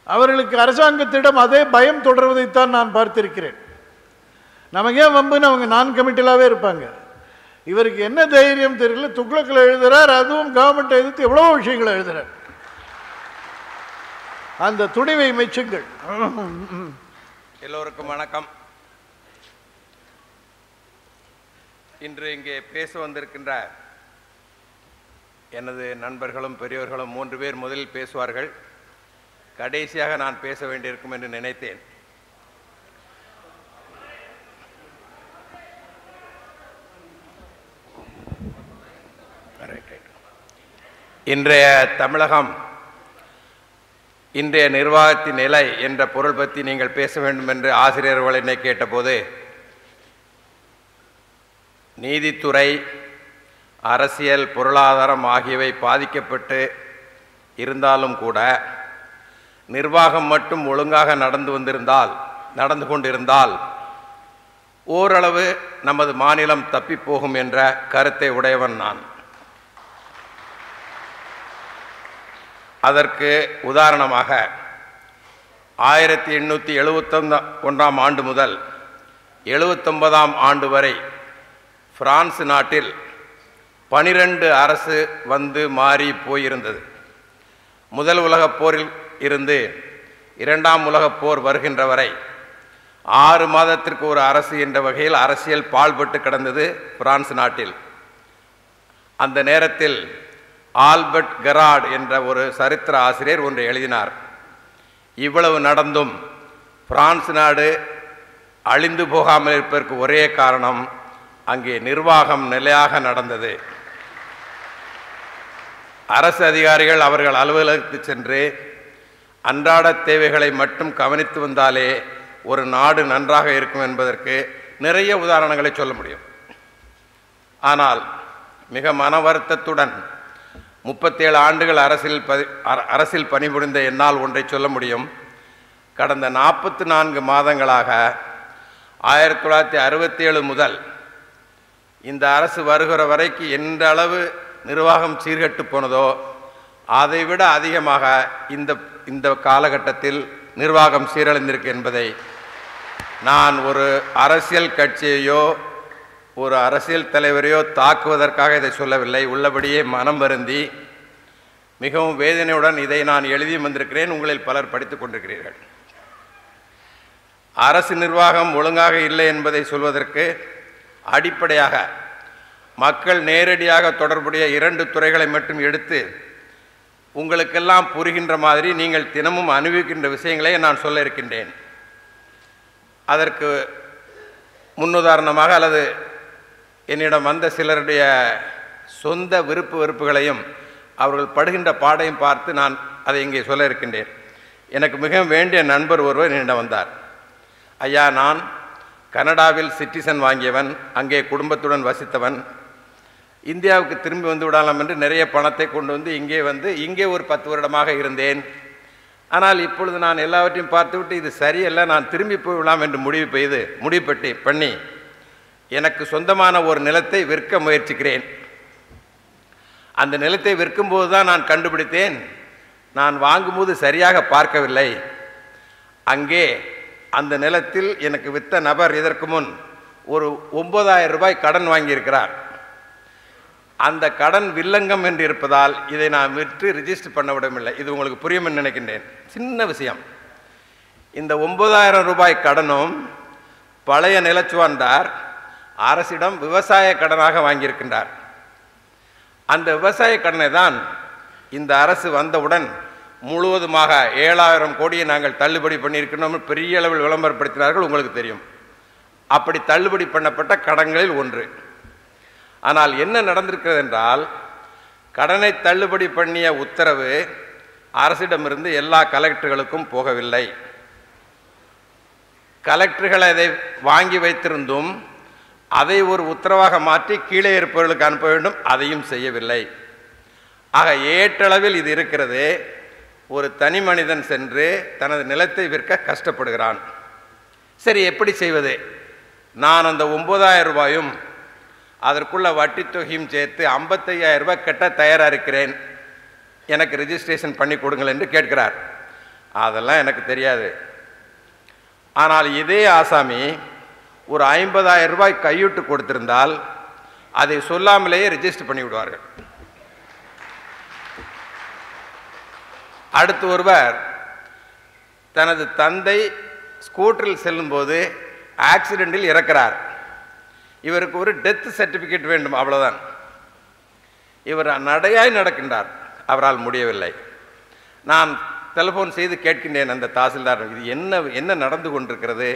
அவர்களுக்கு அரசாங்கத்திடம் அதே பயம் தொடர்வதைத்தான் நான் பார்த்திருக்கிறேன். நமக்கே வம்புன்னு அவங்க நான் கமிட்டலாகவே இருப்பாங்க. இவருக்கு என்ன தைரியம் தெரியல, துக்ளக்கில் எழுதுகிறார், அதுவும் கவர்மெண்ட் எதிர்த்து எவ்வளோ விஷயங்களை எழுதுகிறார். அந்த துணிவை மெச்சுங்கள். எல்லோருக்கும் வணக்கம். இன்று இங்கே பேச வந்திருக்கின்ற எனது நண்பர்களும் பெரியவர்களும் 3 பேர் முதலில் பேசுவார்கள். கடைசியாக நான் பேச வேண்டியிருக்கும் என்று நினைத்தேன். இன்றைய தமிழகம், இன்றைய நிர்வாகத்தின் நிலை என்ற பொருள் பற்றி நீங்கள் பேச வேண்டும் என்று ஆசிரியர்கள் என்னை கேட்டபோது, நீதித்துறை, அரசியல், பொருளாதாரம் ஆகியவை பாதிக்கப்பட்டு இருந்தாலும் கூட நிர்வாகம் மட்டும் ஒழுங்காக நடந்து கொண்டிருந்தால் ஓரளவு நமது மாநிலம் தப்பிப்போகும் என்ற கருத்தை உடையவன் நான். அதற்கு உதாரணமாக 1871ஆம் ஆண்டு முதல் 79ஆம் ஆண்டு வரை பிரான்ஸ் நாட்டில் 12 அரசு வந்து மாறி போயிருந்தது. முதல் உலகப் போரில் இருந்து 2ஆம் உலகப் போர் வருகின்ற வரை 6 மாதத்திற்கு ஒரு அரசு என்ற வகையில் அரசியல் பாழ்பட்டு கிடந்தது பிரான்ஸ் நாட்டில். அந்த நேரத்தில் ஆல்பர்ட் கெரார்ட் என்ற ஒரு சரித்திர ஆசிரியர் ஒன்று எழுதினார். இவ்வளவு நடந்தும் பிரான்ஸ் நாடு அழிந்து போகாமல் இருப்பதற்கு ஒரே காரணம், அங்கே நிர்வாகம் நிலையாக நடந்தது. அரசு அதிகாரிகள் அவர்கள் அலுவலகத்துக்கு சென்று அன்றாட தேவைகளை மட்டும் கவனித்து வந்தாலே ஒரு நாடு நன்றாக இருக்கும் என்பதற்கு நிறைய உதாரணங்களை சொல்ல முடியும். ஆனால் மிக மன வருத்தத்துடன் 37 ஆண்டுகள் அரசில் பணிபுரிந்த என்னால் ஒன்றை சொல்ல முடியும். கடந்த 44 மாதங்களாக 1967 முதல் இந்த அரசு வருகிற வரைக்கு எந்த அளவு நிர்வாகம் சீர்கெட்டு போனதோ அதைவிட அதிகமாக இந்த காலகட்டத்தில் நிர்வாகம் சீரழிந்திருக்கு என்பதை நான் ஒரு அரசியல் கட்சியையோ ஒரு அரசியல் தலைவரையோ தாக்குவதற்காக இதை சொல்லவில்லை. உள்ளபடியே மனம் வருந்தி மிகவும் வேதனையுடன் இதை நான் எழுதி வந்திருக்கிறேன். உங்களில் பலர் படித்துக் கொண்டிருக்கிறீர்கள். அரசு நிர்வாகம் ஒழுங்காக இல்லை என்பதை சொல்வதற்கு அடிப்படையாக மக்கள் நேரடியாக தொடர்புடைய 2 துறைகளை மட்டும் எடுத்து உங்களுக்கெல்லாம் புரிகின்ற மாதிரி நீங்கள் தினமும் அனுபவிக்கின்ற விஷயங்களை நான் சொல்ல இருக்கின்றேன். அதற்கு முன்னுதாரணமாக அல்லது என்னிடம் வந்த சிலருடைய சொந்த விருப்பு வெறுப்புகளையும் அவர்கள் படுகின்ற பாடையும் பார்த்து நான் அதை இங்கே சொல்ல இருக்கின்றேன். எனக்கு மிக வேண்டிய நண்பர் ஒருவர் என்னிடம் வந்தார். ஐயா, நான் கனடாவில் சிட்டிசன் வாங்கியவன், அங்கே குடும்பத்துடன் வசித்தவன், இந்தியாவுக்கு திரும்பி வந்து விடலாம் என்று நிறைய பணத்தை கொண்டு வந்து இங்கே ஒரு 10 வருடமாக இருந்தேன். ஆனால் இப்பொழுது நான் எல்லாவற்றையும் பார்த்துவிட்டு இது சரியல்ல, நான் திரும்பி போய்விடலாம் என்று முடிவு பண்ணி எனக்கு சொந்தமான ஒரு நிலத்தை விற்க முயற்சிக்கிறேன். அந்த நிலத்தை விற்கும்போது தான் நான் கண்டுபிடித்தேன், நான் வாங்கும்போது சரியாக பார்க்கவில்லை. அங்கே அந்த நிலத்தில் எனக்கு விற்ற நபர் இதற்கு முன் ஒரு 9,000 ரூபாய் கடன் வாங்கியிருக்கிறார். அந்த கடன் வில்லங்கம் என்று இருப்பதால் இதை நான் விற்று ரிஜிஸ்டர் பண்ண விடவில்லை. இது உங்களுக்கு புரியும் என்று நினைக்கின்றேன். சின்ன விஷயம். இந்த 9,000 ரூபாய் கடனும் பழைய நிலச்சுவாண்டார் அரசிடம் விவசாய கடனாக வாங்கியிருக்கின்றார். அந்த விவசாய கடனை தான் இந்த அரசு வந்தவுடன் முழுவதுமாக 7,000 கோடியை நாங்கள் தள்ளுபடி பண்ணியிருக்கிறோம், பெரிய அளவில் விளம்பரப்படுத்தினார்கள், உங்களுக்கு தெரியும். அப்படி தள்ளுபடி பண்ணப்பட்ட கடன்களில் ஒன்று. ஆனால் என்ன நடந்திருக்கிறது என்றால், கடனை தள்ளுபடி பண்ணிய உத்தரவு அரசிடமிருந்து எல்லா கலெக்டர்களுக்கும் போகவில்லை. கலெக்டர்கள் அதை வாங்கி வைத்திருந்தும் அதை ஒரு உத்தரவாக மாற்றி கீழே இருப்பவர்களுக்கு அனுப்ப வேண்டும், அதையும் செய்யவில்லை. ஆக ஏற்றளவில் இது இருக்கிறது. ஒரு தனி மனிதன் சென்று தனது நிலத்தை விற்க கஷ்டப்படுகிறான். சரி, எப்படி செய்வது? நான் அந்த 9,000 ரூபாயும் அதற்குள்ள வட்டி தொகையும் சேர்த்து 55,000 ரூபாய் கட்ட தயாராக இருக்கிறேன். எனக்கு ரெஜிஸ்ட்ரேஷன் பண்ணி கொடுங்கள் என்று கேட்கிறார். அதெல்லாம் எனக்கு தெரியாது. ஆனால் இதே ஆசாமி ஒரு 50,000 ரூபாய் கையூட்டு கொடுத்திருந்தால் அதை சொல்லாமலேயே ரெஜிஸ்டர் பண்ணி விடுவார்கள். அடுத்து ஒருவர் தனது தந்தை ஸ்கூட்டரில் செல்லும்போது ஆக்சிடென்டில் இறக்கிறார். இவருக்கு ஒரு டெத் சர்டிபிகேட் வேண்டும், அவ்வளவுதான். இவர் நடையாய் நடக்கின்றார், அவரால் முடியவில்லை. நான் டெலிஃபோன் செய்து கேட்கின்றேன் அந்த தாசில்தார், இது என்ன நடந்து கொண்டிருக்கிறது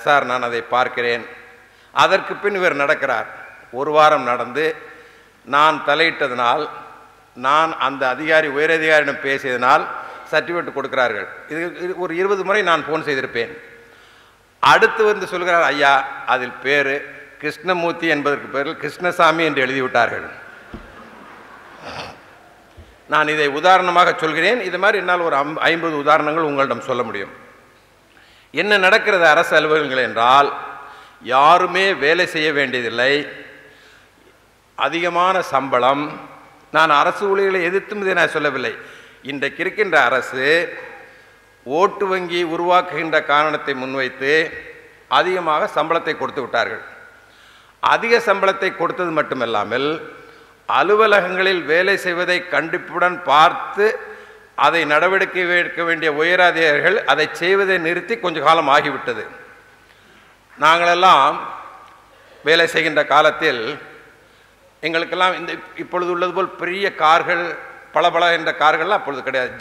சார்? நான் அதை பார்க்கிறேன். அதற்கு பின் இவர் நடக்கிறார். ஒரு வாரம் நடந்து நான் தலையிட்டதனால், நான் அந்த அதிகாரி உயரதிகாரியிடம் பேசியதனால் சர்டிஃபிகேட் கொடுக்கிறார்கள். இது ஒரு 20 முறை நான் ஃபோன் செய்திருப்பேன். அடுத்து வந்து சொல்கிறார், ஐயா அதில் பேர் கிருஷ்ணமூர்த்தி என்பதற்கு பேரில் கிருஷ்ணசாமி என்று எழுதிவிட்டார்கள். நான் இதை உதாரணமாக சொல்கிறேன். இது மாதிரி என்னால் ஒரு 50 உதாரணங்கள் உங்களிடம் சொல்ல முடியும். என்ன நடக்கிறது அரசு அலுவலகங்கள் என்றால், யாருமே வேலை செய்ய வேண்டியதில்லை, அதிகமான சம்பளம். நான் அரசு ஊழியர்களை எதிர்த்தும் இதை நான் சொல்லவில்லை. இன்றைக்கு இருக்கின்ற அரசு ஓட்டு வங்கி உருவாக்குகின்ற காரணத்தை முன்வைத்து அதிகமாக சம்பளத்தை கொடுத்து விட்டார்கள். அதிக சம்பளத்தை கொடுத்தது மட்டுமல்லாமல் அலுவலகங்களில் வேலை செய்வதை கண்டிப்புடன் பார்த்து அதை நடவடிக்கை எடுக்க வேண்டிய உயரதிகாரிகள் அதை செய்வதை நிறுத்தி கொஞ்ச காலம் ஆகிவிட்டது. நாங்களெல்லாம் வேலை செய்கின்ற காலத்தில் எங்களுக்கெல்லாம் இந்த இப்பொழுது உள்ளது போல் பெரிய கார்கள், பளபள என்ற கார்கள்லாம் அப்பொழுது கிடையாது.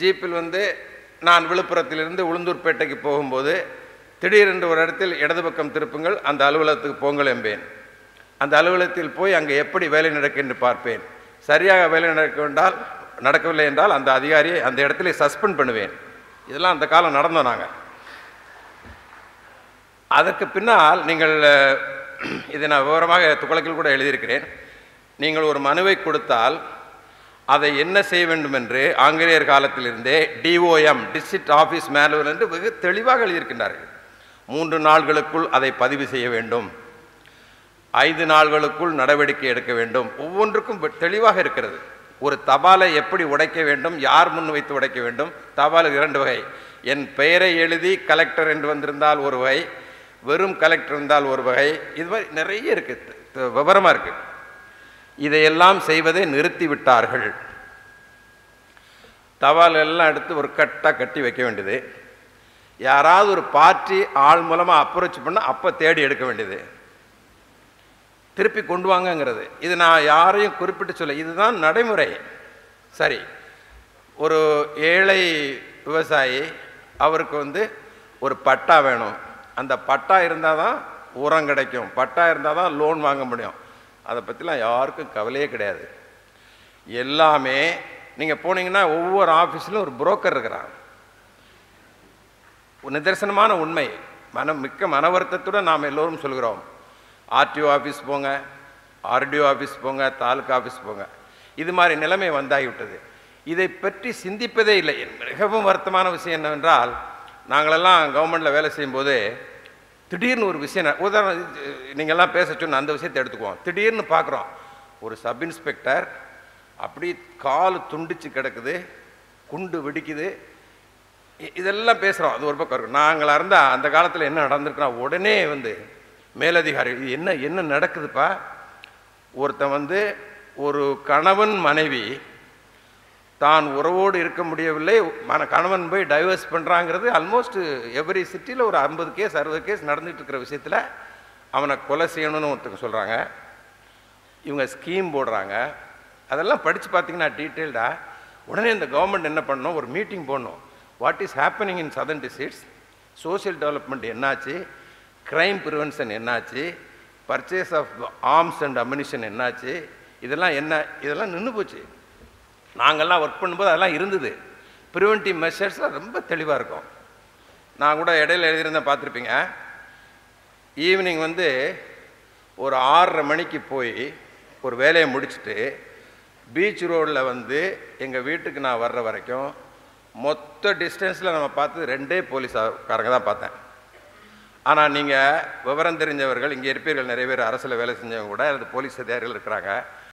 ஜீப்பில் வந்து நான் விழுப்புரத்திலிருந்து உளுந்தூர்பேட்டைக்கு போகும்போது திடீரென்று ஒரு இடத்தில் இடது பக்கம் திருப்புங்கள், அந்த அலுவலகத்துக்கு போங்கள் என்பேன். அந்த அலுவலகத்தில் போய் அங்கே எப்படி வேலை நடக்கும் என்று பார்ப்பேன். சரியாக வேலை நடக்கவில்லை என்றால் அந்த அதிகாரியை அந்த இடத்துல சஸ்பெண்ட் பண்ணுவேன். இதெல்லாம் அந்த காலம் நடந்தோம் நாங்கள். அதற்கு பின்னால் நீங்கள் இதை நான் விவரமாக துக்ளக்கில் கூட எழுதியிருக்கிறேன். நீங்கள் ஒரு மனுவை கொடுத்தால் அதை என்ன செய்ய வேண்டும் என்று ஆங்கிலேயர் காலத்திலிருந்தே DOM டிஸ்ட்ரிக்ட் ஆஃபீஸ் மேனுவல் என்று வெகு தெளிவாக எழுதியிருக்கின்றார்கள். 3 நாள்களுக்குள் அதை பதிவு செய்ய வேண்டும், 5 நாள்களுக்குள் நடவடிக்கை எடுக்க வேண்டும். ஒவ்வொன்றுக்கும் தெளிவாக இருக்கிறது. ஒரு தபாலை எப்படி உடைக்க வேண்டும், யார் முன் வைத்து உடைக்க வேண்டும். தபால் 2 வகை. என் பெயரை எழுதி கலெக்டர் என்று வந்திருந்தால் ஒரு வகை, வெறும் கலெக்டர் இருந்தால் ஒரு வகை. இது மாதிரி நிறைய இருக்கு, விவரமா இருக்கு. இதையெல்லாம் செய்வதை நிறுத்திவிட்டார்கள். தபால் எல்லாம் எடுத்து ஒரு கட்டி வைக்க வேண்டியது. யாராவது ஒரு பார்ட்டி ஆள் மூலமா அப்ரோச் பண்ண அப்ப தேடி எடுக்க வேண்டியது, திருப்பி கொண்டு வாங்கங்கிறது. இது நான் யாரையும் குறிப்பிட்டு சொல்ல, இதுதான் நடைமுறை. சரி, ஒரு ஏழை விவசாயி, அவருக்கு வந்து ஒரு பட்டா வேணும். அந்த பட்டா இருந்தால் தான் உரம் கிடைக்கும், பட்டா இருந்தால் தான் லோன் வாங்க முடியும். அதை பற்றிலாம் யாருக்கும் கவலையே கிடையாது. எல்லாமே நீங்கள் போனீங்கன்னா ஒவ்வொரு ஆஃபீஸிலும் ஒரு புரோக்கர் இருக்கிறான். நிதர்சனமான உண்மை. மிக்க மன வருத்தத்துடன் நாம் எல்லோரும் சொல்கிறோம், RTO ஆஃபீஸ் போங்க, RDO ஆஃபீஸ் போங்க, தாலுக்கா ஆஃபீஸ் போங்க. இது மாதிரி நிலைமை வந்தாகிவிட்டது. இதை பற்றி சிந்திப்பதே இல்லை. மிகவும் வருத்தமான விஷயம் என்னவென்றால், நாங்களெல்லாம் கவர்மெண்ட்டில் வேலை செய்யும்போது திடீர்னு ஒரு விஷயம், உதாரணம் நீங்கள்லாம் பேச சொன்ன அந்த விஷயத்தை எடுத்துக்குவோம். திடீர்னு பார்க்குறோம், ஒரு சப் இன்ஸ்பெக்டர் அப்படி கால் துண்டிச்சு கிடக்குது, குண்டு வெடிக்குது. இதெல்லாம் பேசுகிறோம். அது ஒரு பக்கம் இருக்கும். நாங்களாக இருந்தால் அந்த காலத்தில் என்ன நடந்திருக்குன்னா, உடனே வந்து மேலதிகாரி, இது என்ன நடக்குதுப்பா, ஒருத்தன் வந்து ஒரு கணவன் மனைவி தான் உறவோடு இருக்க முடியவில்லை, கணவன் போய் டைவர்ஸ் பண்ணுறாங்கிறது ஆல்மோஸ்ட் எவ்ரி சிட்டியில் ஒரு 50 கேஸ் 60 கேஸ் நடந்துகிட்டு இருக்கிற விஷயத்தில் அவனை கொலை செய்யணும்னு ஒருத்தங்க சொல்கிறாங்க. இவங்க ஸ்கீம் போடுறாங்க. அதெல்லாம் படித்து பார்த்தீங்கன்னா டீட்டெயில்டாக. உடனே இந்த கவர்மெண்ட் என்ன பண்ணணும், ஒரு மீட்டிங் போடணும். What is happening in southern districts, social development என்னாச்சு, கிரைம் ப்ரிவென்ஷன் என்னாச்சு, purchase of arms and ammunition என்னாச்சு, இதெல்லாம் நின்று போச்சு. நாங்கள்லாம் ஒர்க் பண்ணும்போது அதெல்லாம் இருந்தது. ப்ரிவென்டிவ் மெஷர்ஸ்லாம் ரொம்ப தெளிவாக இருக்கும். நான் கூட இடையில எழுதியிருந்தேன், பார்த்துருப்பீங்க. ஈவினிங் வந்து ஒரு 6:30 மணிக்கு போய் ஒரு வேலையை முடிச்சுட்டு பீச் ரோடில் வந்து எங்கள் வீட்டுக்கு நான் வர்ற வரைக்கும் மொத்த டிஸ்டன்ஸில் நம்ம பார்த்தது 2 போலீஸ்காரங்க தான் பார்த்தேன். ஆனால் நீங்கள் விவரம் தெரிஞ்சவர்கள் இங்கே இருப்பீர்கள், நிறைய பேர் அரசில் வேலை செஞ்சவங்க கூட அல்லது போலீஸ் அதிகாரிகள் இருக்கிறாங்க.